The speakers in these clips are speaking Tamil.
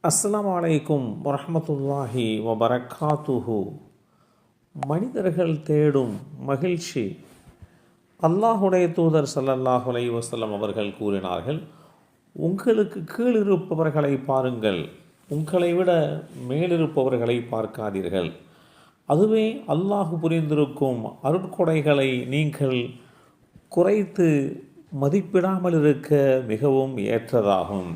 அஸ்ஸலாமு அலைக்கும் வரஹ்மத்துல்லாஹி வபரகாத்துஹு. மனிதர்கள் தேடும் மகிழ்ச்சி. அல்லாஹுடைய தூதர் ஸல்லல்லாஹு அலைஹி வஸல்லம் அவர்கள் கூறினார்கள், உங்களுக்கு கீழிருப்பவர்களை பாருங்கள், உங்களை விட மேலிருப்பவர்களை பார்க்காதீர்கள். அதுவே அல்லாஹ் புரிந்திருக்கும் அருட்கொடைகளை நீங்கள் குறைத்து மதிப்பிடாமல் இருக்க மிகவும் ஏற்றதாகும்.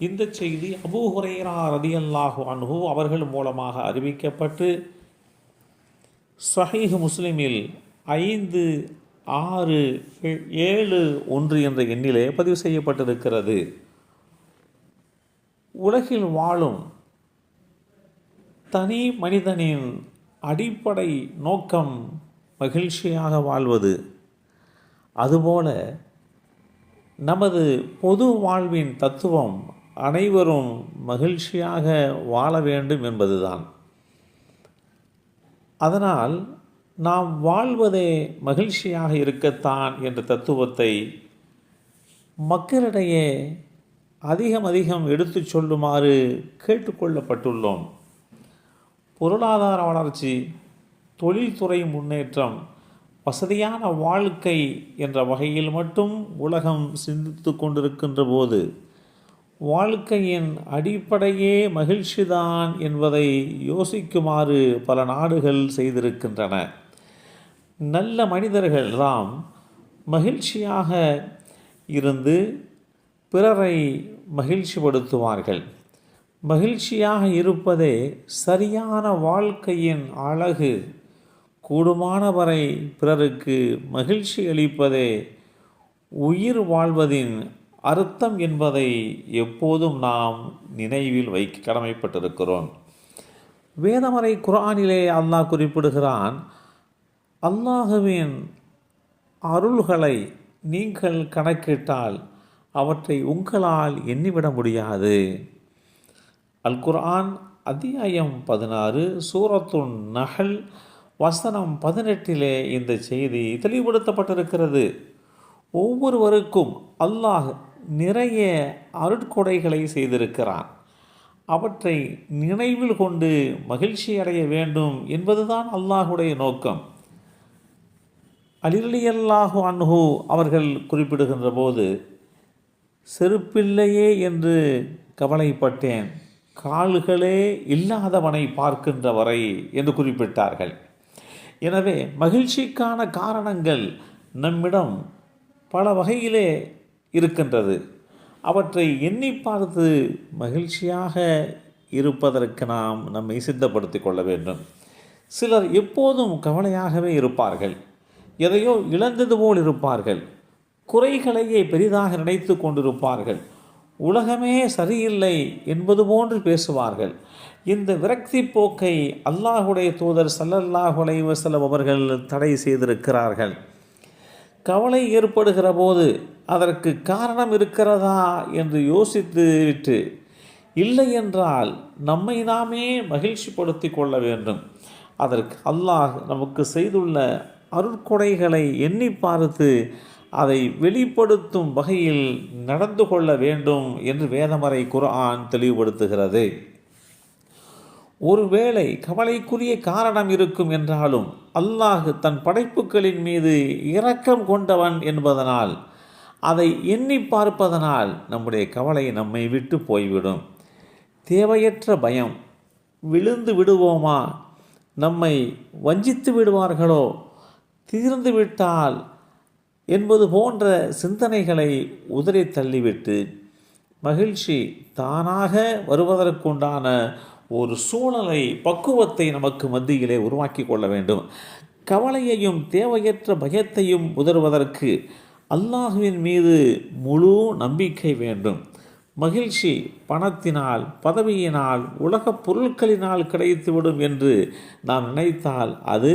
இந்த செய்தி அபூ ஹுரைரா ரலியல்லாஹு அன்ஹு அவர்கள் மூலமாக அறிவிக்கப்பட்டு ஸஹீஹ் முஸ்லிமில் 5671 என்ற எண்ணிலே பதிவு செய்யப்பட்டிருக்கிறது. உலகில் வாழும் தனி மனிதனின் அடிப்படை நோக்கம் மகிழ்ச்சியாக வாழ்வது. அதுபோல நமது பொது வாழ்வின் தத்துவம் அனைவரும் மகிழ்ச்சியாக வாழ வேண்டும் என்பதுதான். அதனால் நாம் வாழ்வதே மகிழ்ச்சியாக இருக்கத்தான் என்ற தத்துவத்தை மக்களிடையே அதிகம் எடுத்துச் சொல்லுமாறு கேட்டுக்கொள்ளப்பட்டுள்ளோம். பொருளாதார வளர்ச்சி, தொழில்துறை முன்னேற்றம், வசதியான வாழ்க்கை என்ற வகையில் மட்டும் உலகம் சிந்தித்து கொண்டிருக்கின்ற போது வாழ்க்கையின் அடிப்படையே மகிழ்ச்சிதான் என்பதை யோசிக்குமாறு பல நாடுகள் செய்திருக்கின்றன. நல்ல மனிதர்கள் தாம் மகிழ்ச்சியாக இருந்து பிறரை மகிழ்ச்சிப்படுத்துவார்கள். மகிழ்ச்சியாக இருப்பதே சரியான வாழ்க்கையின் அழகு. கூடுமானவரை பிறருக்கு மகிழ்ச்சி அளிப்பதே உயிர் வாழ்வதின் அர்த்தம் என்பதை எப்போதும் நாம் நினைவில் வைக்க கடமைப்பட்டிருக்கிறோம். வேதமறை குர்ஆனிலே அல்லாஹ் குறிப்பிடுகிறான், அல்லாஹுவின் அருள்களை நீங்கள் கணக்கிட்டால் அவற்றை உங்களால் எண்ணிவிட முடியாது. அல் குர்ஆன் அத்தியாயம் 16 சூரத்துன் நஹல் வசனம் 18 இந்த செய்தி தெளிவுபடுத்தப்பட்டிருக்கிறது. ஒவ்வொருவருக்கும் அல்லாஹ் நிறைய அருட்கொடைகளை செய்திருக்கிறான். அவற்றை நினைவில் கொண்டு மகிழ்ச்சி அடைய வேண்டும் என்பதுதான் அல்லாஹுடைய நோக்கம். அலி ரலியல்லாஹு அன்ஹு அவர்கள் குறிப்பிடுகின்ற போது, செருப்பில்லையே என்று கவலைப்பட்டேன், கால்களே இல்லாதவனை பார்க்கின்ற வரை என்று குறிப்பிட்டார்கள். எனவே மகிழ்ச்சிக்கான காரணங்கள் நம்மிடம் பல வகையிலே இருக்கின்றது. அவற்றை எண்ணி பார்த்து மகிழ்ச்சியாக இருப்பதற்கு நாம் நம்மை சித்தப்படுத்தி கொள்ள வேண்டும். சிலர் எப்போதும் கவலையாகவே இருப்பார்கள், எதையோ இழந்தது போல் இருப்பார்கள், குறைகளையே பெரிதாக நினைத்து கொண்டிருப்பார்கள், உலகமே சரியில்லை என்பது போன்று பேசுவார்கள். இந்த விரக்தி போக்கை அல்லாஹுடைய தூதர் ஸல்லல்லாஹு அலைஹி வஸல்லம் அவர்கள் தடை செய்திருக்கிறார்கள். கவலை ஏற்படுகிற போது அதற்கு காரணம் இருக்கிறதா என்று யோசித்துவிட்டு, இல்லை என்றால் நம்மை நாமே மகிழ்ச்சிப்படுத்தி கொள்ள வேண்டும். அதற்கு அல்லாஹ் நமக்கு செய்துள்ள அருட்கொடைகளை எண்ணி பார்த்து அதை வெளிப்படுத்தும் வகையில் நடந்து கொள்ள வேண்டும் என்று வேதமறை குர்ஆன் தெளிவுபடுத்துகிறது. ஒருவேளை கவலைக்குரிய காரணம் இருக்கும் என்றாலும் அல்லாஹ் தன் படைப்புகளின் மீது இரக்கம் கொண்டவன் என்பதனால் அதை எண்ணி பார்ப்பதனால் நம்முடைய கவலை நம்மை விட்டு போய்விடும். தேவையற்ற பயம், விழுந்து விடுவோமா, நம்மை வஞ்சித்து விடுவார்களோ, தீர்ந்து விட்டால் என்பது போன்ற சிந்தனைகளை உதறி தள்ளிவிட்டு மகிழ்ச்சி தானாக வருவதற்குண்டான ஒரு சூழலை, பக்குவத்தை நமக்கு மத்தியிலே உருவாக்கி கொள்ள வேண்டும். கவலையையும் தேவையற்ற பயத்தையும் உதறுவதற்கு அல்லாஹுவின் மீது முழு நம்பிக்கை வேண்டும். மகிழ்ச்சி பணத்தினால், பதவியினால், உலகப் பொருட்களினால் கிடைத்துவிடும் என்று நாம் நினைத்தால் அது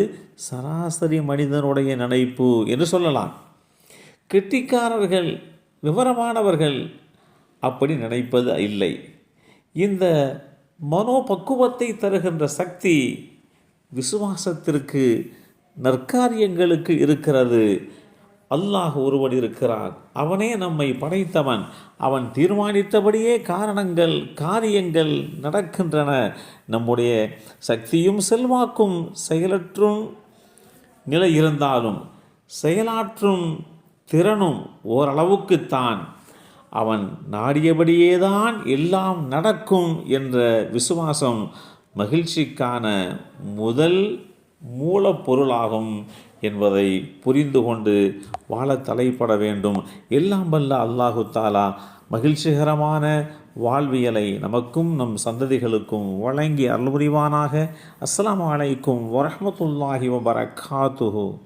சராசரி மனிதனுடைய நினைப்பு என்று சொல்லலாம். கெட்டிக்காரர்கள், விவரமானவர்கள் அப்படி நினைப்பது இல்லை. இந்த மனோபக்குவத்தை தருகின்ற சக்தி விசுவாசத்திற்கு, நற்காரியங்களுக்கு இருக்கிறது. அல்லாஹ் ஒருவன் இருக்கிறான். அவனே நம்மை படைத்தவன். அவன் தீர்மானித்தபடியே காரியங்கள் நடக்கின்றன. நம்முடைய சக்தியும் செல்வாக்கும் செயலற்றும் நிலை இருந்தாலும் செயலாற்றும் திறனும் ஓரளவுக்குத்தான். அவன் நாடியபடியேதான் எல்லாம் நடக்கும் என்ற விசுவாசம் மகிழ்ச்சிக்கான முதல் மூலப்பொருளாகும் என்பதை புரிந்து கொண்டு வாழ தலைப்பட வேண்டும். எல்லாம் வல்ல அல்லாஹு தாலா மகிழ்ச்சிகரமான வாழ்வியலை நமக்கும் நம் சந்ததிகளுக்கும் வழங்கி அருள் புரிவானாக. அஸ்ஸலாமு அலைக்கும் வரஹ்மத்துல்லாஹி வபரகாத்துஹு.